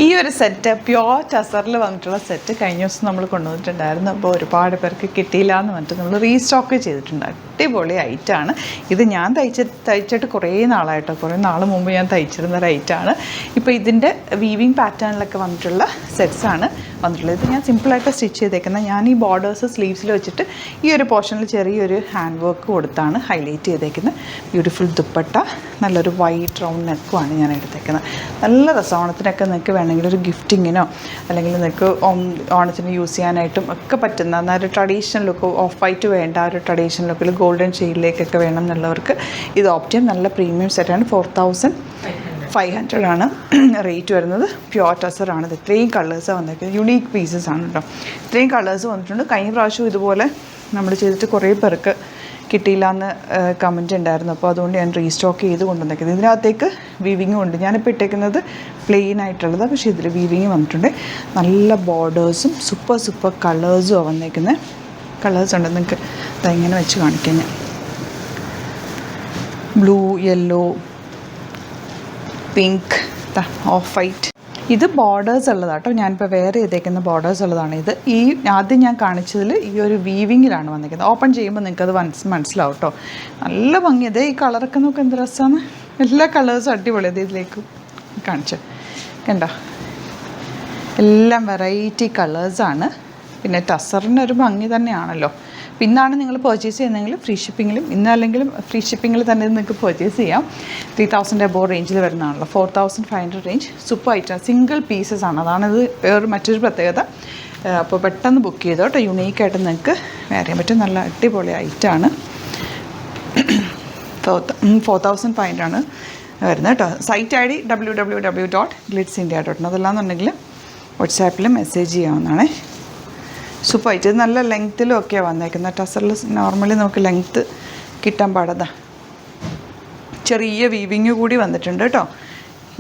ഈ ഒരു set pure ടസറിൽ വന്നിട്ടുള്ള സെറ്റ് കഴിഞ്ഞ ദിവസം നമ്മൾ കൊണ്ടുവന്നിട്ടുണ്ടായിരുന്നു. അപ്പോൾ ഒരുപാട് പേർക്ക് കിട്ടിയില്ല എന്ന് പറഞ്ഞിട്ട് നമ്മൾ റീസ്റ്റോക്ക് ചെയ്തിട്ടുണ്ട്. അടിപൊളി ഐറ്റമാണ് ഇത്. ഞാൻ തയ്ച്ചിട്ട് കുറേ നാളായിട്ടോ, കുറേ നാൾ മുമ്പ് ഞാൻ തയ്ച്ചിരുന്ന ഒരു ഐറ്റമാണ്. ഇപ്പോൾ ഇതിൻ്റെ വീവിങ് പാറ്റേണിലൊക്കെ വന്നിട്ടുള്ള സെറ്റ്സാണ് വന്നിട്ടുള്ളത്. ഇത് ഞാൻ സിമ്പിളായിട്ട് സ്റ്റിച്ച് ചെയ്തേക്കുന്നത്. ഞാൻ ഈ ബോർഡേഴ്സ് സ്ലീവ്സിൽ വെച്ചിട്ട് ഈ ഒരു പോർഷനിൽ ചെറിയൊരു ഹാൻഡ് വർക്ക് കൊടുത്താണ് ഹൈലൈറ്റ് ചെയ്തേക്കുന്നത്. ബ്യൂട്ടിഫുൾ ദുപ്പട്ട, നല്ലൊരു വൈറ്റ് റൗണ്ട് നെക്കുമാണ് ഞാൻ എടുത്തേക്കുന്നത്. നല്ല രസം. ഓണത്തിനൊക്കെ നിങ്ങൾക്ക് വേണമെങ്കിൽ ഒരു ഗിഫ്റ്റിങ്ങിനോ അല്ലെങ്കിൽ നിങ്ങൾക്ക് ഓണത്തിന് യൂസ് ചെയ്യാനായിട്ടും ഒക്കെ പറ്റുന്ന ഒരു ട്രഡീഷണൽ ലുക്ക്, ഓഫ് വൈറ്റ് വേണ്ട ഒരു ട്രഡീഷണൽ ലുക്കിൽ ഗോൾഡൻ ഷെയ്ഡിലേക്കൊക്കെ വേണം എന്നുള്ളവർക്ക് ഇത് ഓപ്റ്റ് ചെയ്യാം. നല്ല പ്രീമിയം സെറ്റാണ്. 4500 ആണ് റേറ്റ് വരുന്നത്. പ്യോർ ടസറാണ്. ഇത് ഇത്രയും കളേഴ്സാണ് വന്നിരിക്കുന്നത്. യുണീക്ക് പീസസ് ആണ് കേട്ടോ. ഇത്രയും കളേഴ്സ് വന്നിട്ടുണ്ട്. കഴിഞ്ഞ പ്രാവശ്യം ഇതുപോലെ നമ്മൾ ചെയ്തിട്ട് കുറേ പേർക്ക് കിട്ടിയില്ല എന്ന് കമൻറ്റ് ഉണ്ടായിരുന്നു. അപ്പോൾ അതുകൊണ്ട് ഞാൻ റീസ്റ്റോക്ക് ചെയ്ത് കൊണ്ടുവന്നേക്കുന്നത്. ഇതിനകത്തേക്ക് വീവിങ്ങും ഉണ്ട്. ഞാനിപ്പോൾ ഇട്ടേക്കുന്നത് പ്ലെയിൻ ആയിട്ടുള്ളത്, പക്ഷേ ഇതിൽ വീവിങ് വന്നിട്ടുണ്ട്. നല്ല ബോർഡേഴ്സും സൂപ്പർ കളേഴ്സുമാണ് വന്നേക്കുന്നത്. കളേഴ്സ് ഉണ്ട്, നിങ്ങൾക്ക് ഇതെങ്ങനെ വെച്ച് കാണിക്കാൻ. ഞാൻ blue, yellow, pink, of white. ഇത് ബോർഡേഴ്സ് ഉള്ളതാണ് കേട്ടോ. ഞാനിപ്പോൾ വേറെ ചെയ്തേക്കുന്ന ബോർഡേഴ്സ് ഉള്ളതാണ്. ഇത് ഈ ആദ്യം ഞാൻ കാണിച്ചതിൽ ഈ ഒരു വീവിങ്ങിലാണ് വന്നിരിക്കുന്നത്. ഓപ്പൺ ചെയ്യുമ്പോൾ നിങ്ങൾക്കത് മനസ്സിലാവും കേട്ടോ. നല്ല ഭംഗിയത്. ഈ കളറൊക്കെ നോക്കുക എന്ത് രസമാണ്. എല്ലാ കളേഴ്സും അടിപൊളി. അത് ഇതിലേക്ക് കാണിച്ചു കണ്ടോ. എല്ലാം വെറൈറ്റി കളേഴ്സാണ്. പിന്നെ ടസറിനൊരു ഭംഗി തന്നെയാണല്ലോ. പിന്നാണ് നിങ്ങൾ പർച്ചേസ് ചെയ്യുന്നതെങ്കിൽ ഫ്രീ ഷിപ്പിങ്ങിലും, ഇന്നല്ലെങ്കിലും ഫ്രീ ഷിപ്പിങ്ങിൽ തന്നെ നിങ്ങൾക്ക് പർച്ചേസ് ചെയ്യാം. 3000 എബോവ് റേഞ്ചിൽ വരുന്നതാണല്ലോ. 4500 range. Super item, single pieces ആണ്. അതാണിത് മറ്റൊരു പ്രത്യേകത. അപ്പോൾ പെട്ടെന്ന് ബുക്ക് ചെയ്തോ കേട്ടോ. യുണീക്കായിട്ട് നിങ്ങൾക്ക് വേറെ പറ്റും. നല്ല അടിപൊളി ഐറ്റമാണ്. 4500 ആണ് വരുന്നത് കേട്ടോ. Site ID www.glitzindia.in. അതല്ലാന്നുണ്ടെങ്കിൽ വാട്സാപ്പിൽ മെസ്സേജ് ചെയ്യാവുന്നതാണ്. സൂപ്പർ ആയിട്ട് നല്ല ലെങ്ത്തിലും ഒക്കെയാണ് വന്നേക്കുന്നത്. ടസറിൽ നോർമലി നമുക്ക് ലെങ്ത്ത് കിട്ടാൻ പാടതാ. ചെറിയ വീവിങ് കൂടി വന്നിട്ടുണ്ട് കേട്ടോ.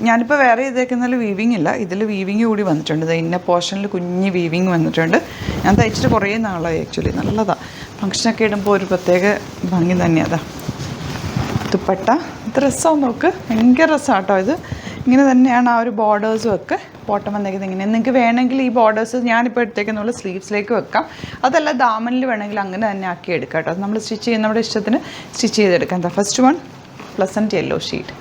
ഞാനിപ്പോൾ വേറെ ചെയ്തേക്കുന്നതിൽ വീവിങ് ഇല്ല, ഇതിൽ വീവിങ് കൂടി വന്നിട്ടുണ്ട്. ഇന്ന പോർഷനിൽ കുഞ്ഞ് വീവിങ് വന്നിട്ടുണ്ട്. ഞാൻ തയ്ച്ചിട്ട് കുറേ നാളായി ആക്ച്വലി. നല്ലതാണ്. ഫംഗ്ഷനൊക്കെ ഇടുമ്പോൾ ഒരു പ്രത്യേക ഭംഗി തന്നെയാണ്. ദുപ്പട്ട ഇത് രസമാണ്. നോക്ക്, ഭയങ്കര രസമാണ് കേട്ടോ. ഇത് ഇങ്ങനെ തന്നെയാണ് ആ ഒരു ബോർഡേഴ്സും ഒക്കെ ബോട്ടം വന്നേക്കുന്നത്. ഇങ്ങനെ നിങ്ങൾക്ക് വേണമെങ്കിൽ ഈ ബോർഡേഴ്സ് ഞാനിപ്പോൾ എടുത്തേക്കുന്ന പോലെ സ്ലീവ്സിലേക്ക് വെക്കാം. അതല്ല ദാമനിൽ വേണമെങ്കിൽ അങ്ങനെ തന്നെ ആക്കി എടുക്കാം കേട്ടോ. നമ്മൾ സ്റ്റിച്ച് ചെയ്യുന്ന നമ്മുടെ ഇഷ്ടത്തിന് സ്റ്റിച്ച് ചെയ്തെടുക്കാം. First one pleasant yellow shade.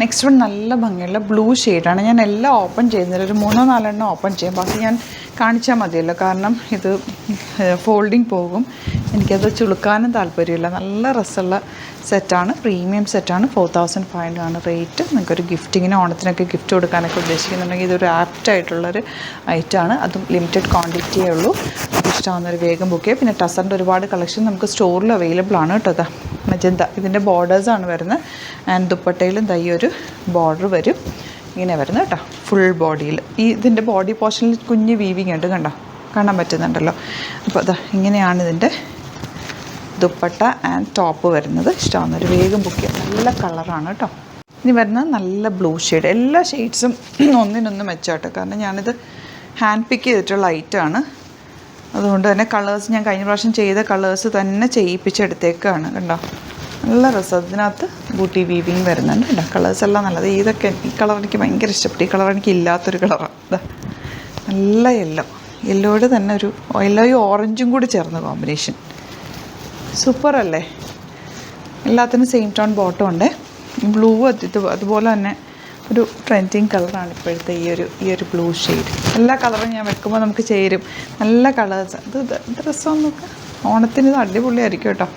Next one നല്ല ഭംഗിയുള്ള ബ്ലൂ ഷെയ്ഡാണ്. ഞാൻ എല്ലാം ഓപ്പൺ ചെയ്യുന്നില്ല, ഒരു 3-4 എണ്ണം ഓപ്പൺ ചെയ്യാം. ബാക്കി ഞാൻ കാണിച്ചാൽ മതിയല്ലോ, കാരണം ഇത് ഫോൾഡിങ് പോകും. എനിക്കത് ചുളുക്കാനും താല്പര്യമില്ല. നല്ല രസമുള്ള സെറ്റാണ്. പ്രീമിയം സെറ്റാണ്. 4500 ആണ് റേറ്റ്. നിങ്ങൾക്കൊരു ഗിഫ്റ്റിങ്ങിന്, ഓണത്തിനൊക്കെ ഗിഫ്റ്റ് കൊടുക്കാനൊക്കെ ഉദ്ദേശിക്കുന്നുണ്ടെങ്കിൽ ഇതൊരു ആപ്റ്റായിട്ടുള്ളൊരു ഐറ്റമാണ്. അതും ലിമിറ്റഡ് ക്വാണ്ടിറ്റിയേ ഉള്ളൂ. ഇഷ്ടമാകുന്നൊരു വേഗം ബുക്ക് ചെയ്യുക. പിന്നെ ടസറിൻ്റെ ഒരുപാട് കളക്ഷൻ നമുക്ക് സ്റ്റോറിൽ അവൈലബിൾ ആണ് കേട്ടോ. മജന്ത ഇതിൻ്റെ ബോർഡേഴ്സാണ് വരുന്നത്. ആൻഡ് ദുപ്പട്ടയിലും ഒരു ബോർഡർ വരും. ഇങ്ങനെ വരുന്നത് കേട്ടോ. ഫുൾ ബോഡിയിൽ ഈ ഇതിൻ്റെ ബോഡി പോർഷനിൽ കുഞ്ഞ് വീവിങ് ഉണ്ട്, കണ്ടോ, കാണാൻ പറ്റുന്നുണ്ടല്ലോ. അപ്പോൾ അതാ ഇങ്ങനെയാണ് ഇതിൻ്റെ ദുപ്പട്ട ആൻഡ് ടോപ്പ് വരുന്നത്. ഇഷ്ടമാകുന്നൊരു വേഗം ബുക്ക് ചെയ്യാം. നല്ല കളറാണ് കേട്ടോ. ഇനി വരുന്നത് നല്ല ബ്ലൂ ഷെയ്ഡ്. എല്ലാ ഷെയ്ഡ്സും ഒന്നിനൊന്ന് മെച്ചാട്ടോ, കാരണം ഞാനിത് ഹാൻഡ് പിക്ക് ചെയ്തിട്ടുള്ള ഐറ്റമാണ്. അതുകൊണ്ട് തന്നെ കളേഴ്സ് ഞാൻ കഴിഞ്ഞ പ്രാവശ്യം ചെയ്ത കളേഴ്സ് തന്നെ ചെയ്യിപ്പിച്ചെടുത്തേക്കാണ്. കണ്ടോ, നല്ല രസം. ഇതിനകത്ത് ബൂട്ടി വീവിങ് വരുന്നുണ്ട് കേട്ടോ. കളേഴ്സ് എല്ലാം നല്ലത്. ഇതൊക്കെ ഈ കളർ എനിക്ക് ഭയങ്കര ഇഷ്ടപ്പെട്ടു. ഈ കളർ എനിക്ക് ഇല്ലാത്തൊരു കളറാണ്. ഇതാ നല്ല യെല്ലോയുടെ തന്നെ ഒരു യെല്ലോയും ഓറഞ്ചും കൂടി ചേർന്ന കോമ്പിനേഷൻ. സൂപ്പർ അല്ലേ. എല്ലാത്തിനും സെയിം ടോൺ ബോട്ടം ഉണ്ട്. ബ്ലൂ അതുപോലെ തന്നെ ഒരു ട്രെൻഡിങ് കളറാണ് ഇപ്പോഴത്തെ ഈ ഒരു ബ്ലൂ ഷെയ്ഡ്. എല്ലാ കളറും ഞാൻ വെക്കുമ്പോൾ നമുക്ക് ചേരും. നല്ല കളേഴ്സ്. ഇത് രസമെന്ന് നോക്കുക. ഓണത്തിന് ഇത് അടിപൊളിയായിരിക്കും കേട്ടോ.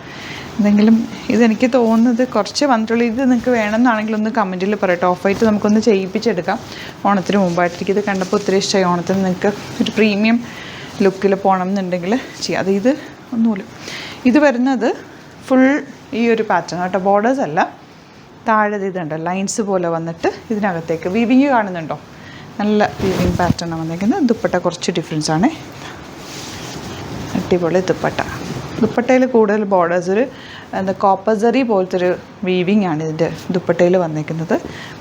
എന്തെങ്കിലും ഇതെനിക്ക് തോന്നുന്നത് കുറച്ച് വന്നിട്ടുള്ളൂ. ഇത് നിങ്ങൾക്ക് വേണമെന്നാണെങ്കിൽ ഒന്ന് കമൻറ്റിൽ പറയട്ടോ. ഓഫ് വൈറ്റ് നമുക്കൊന്ന് ചെയ്യിപ്പിച്ചെടുക്കാം ഓണത്തിന് മുമ്പായിട്ട്. ഇത് കണ്ടപ്പോൾ ഒത്തിരി ഇഷ്ടമായി. ഓണത്തിന് നിങ്ങൾക്ക് ഒരു പ്രീമിയം ലുക്കിൽ പോകണം എന്നുണ്ടെങ്കിൽ ചെയ്യാം. ഇത് ഒന്നുമില്ല. ഇത് വരുന്നത് ഫുൾ ഈ ഒരു പാറ്റേൺ കേട്ടോ. ബോർഡേഴ്സ് അല്ല, താഴെ ഇതുണ്ട് ലൈൻസ് പോലെ വന്നിട്ട് ഇതിനകത്തേക്ക് വീവിങ് കാണുന്നുണ്ടോ. നല്ല വീവിങ് പാറ്റേണാണ് വന്നിരിക്കുന്നത്. ദുപ്പട്ട കുറച്ച് ഡിഫറൻസ് ആണ്. അടിപൊളി ദുപ്പട്ട. ദുപ്പട്ടയിൽ കൂടുതൽ ബോർഡേഴ്സ് ഒരു കോപ്പർ സറി പോലത്തെ ഒരു വീവിങ് ആണ് ഇതിൻ്റെ ദുപ്പട്ടയിൽ വന്നിരിക്കുന്നത്.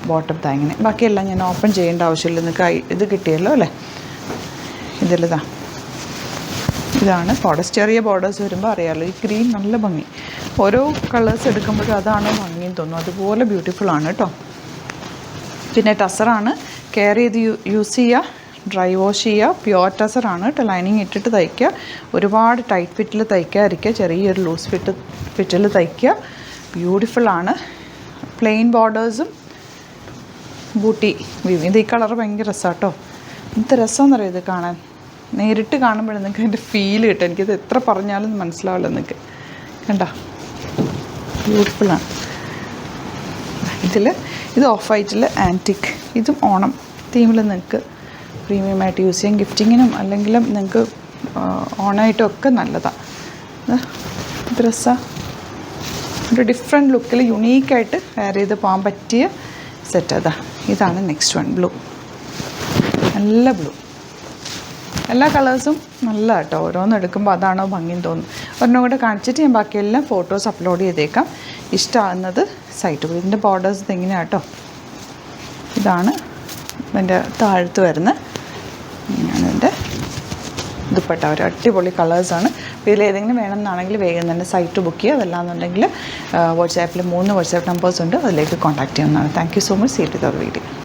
ബോട്ടം താങ്ങിനെ ബാക്കിയെല്ലാം ഞാൻ ഓപ്പൺ ചെയ്യേണ്ട ആവശ്യമില്ല. നിങ്ങൾക്ക് ഇത് കിട്ടിയല്ലോ അല്ലേ. ഇതിലിതാ ഇതാണ് ബോർഡേഴ്സ്. ചെറിയ ബോർഡേഴ്സ് വരുമ്പോൾ അറിയാമല്ലോ. ഈ ഗ്രീൻ നല്ല ഭംഗി. ഓരോ കളേഴ്സ് എടുക്കുമ്പോഴും അതാണ് ഭംഗിയെന്ന് തോന്നുന്നു. അതുപോലെ ബ്യൂട്ടിഫുൾ ആണ് കേട്ടോ. പിന്നെ ടസറാണ്. കെയർ ചെയ്ത് യൂസ് ചെയ്യുക. ഡ്രൈ വാഷ് ചെയ്യുക. പ്യുവർ ടസറാണ് കേട്ടോ. ലൈനിങ് ഇട്ടിട്ട് തയ്ക്കുക. ഒരുപാട് ടൈറ്റ് ഫിറ്റിൽ തയ്ക്കാതിരിക്കുക. ചെറിയൊരു ലൂസ് ഫിറ്റിൽ തയ്ക്കുക. ബ്യൂട്ടിഫുള്ളാണ്. പ്ലെയിൻ ബോർഡേഴ്സും ബൂട്ടി വീവ്. ഇത് ഈ കളർ ഭയങ്കര രസമാണ് കേട്ടോ. എന്ത് രസമെന്നറിയാം ഇത് കാണാൻ. നേരിട്ട് കാണുമ്പോഴേ നിങ്ങൾക്ക് അതിൻ്റെ ഫീൽ കിട്ടും. എനിക്കിത് എത്ര പറഞ്ഞാലും മനസ്സിലാവില്ല നിങ്ങൾക്ക്. കണ്ടോ, ബ്യൂട്ടിഫുള്ളാണ്. ഇത് ഓഫ് വൈറ്റിൽ ആൻറ്റിക്. ഇതും ഓണം തീമിൽ നിങ്ങൾക്ക് പ്രീമിയമായിട്ട് യൂസ് ചെയ്യാം. ഗിഫ്റ്റിങ്ങിനും അല്ലെങ്കിലും നിങ്ങൾക്ക് ഓണമായിട്ടും ഒക്കെ നല്ലതാണ്. ഇത് രസമാണ്. ഒരു ഡിഫറെൻറ്റ് ലുക്കിൽ യുണീക്കായിട്ട് വെയർ ചെയ്ത് പോകാൻ പറ്റിയ സെറ്റ് അതാ. ഇതാണ് നെക്സ്റ്റ് വൺ. ബ്ലൂ. നല്ല ബ്ലൂ. എല്ലാ കളേഴ്സും നല്ല കേട്ടോ. ഓരോന്നും എടുക്കുമ്പോൾ അതാണോ ഭംഗിന്ന് തോന്നും. ഒരെണ്ണം കൂടെ കാണിച്ചിട്ട് ഞാൻ ബാക്കിയെല്ലാം ഫോട്ടോസ് അപ്ലോഡ് ചെയ്തേക്കാം. ഇഷ്ടമാകുന്നത് സൈറ്റ് പോയി. ഇതിൻ്റെ ബോർഡേഴ്സ് ഇതെങ്ങനെയാണ് കേട്ടോ. ഇതാണ് ഇതിൻ്റെ താഴത്ത് വരുന്ന. ഞാനിതിൻ്റെ ദുപ്പട്ട. ഒരു അടിപൊളി കളേഴ്സാണ്. അപ്പോൾ ഇതിലേതെങ്കിലും വേണമെന്നാണെങ്കിൽ വേഗം തന്നെ സൈറ്റ് ബുക്ക് ചെയ്യുക. അതല്ലാന്നുണ്ടെങ്കിൽ വാട്സാപ്പിൽ 3 വാട്സാപ്പ് നമ്പേഴ്സ് ഉണ്ട്. അതിലേക്ക് കോൺടാക്ട് ചെയ്യാവുന്നതാണ്. Thank you so much. See you with our video.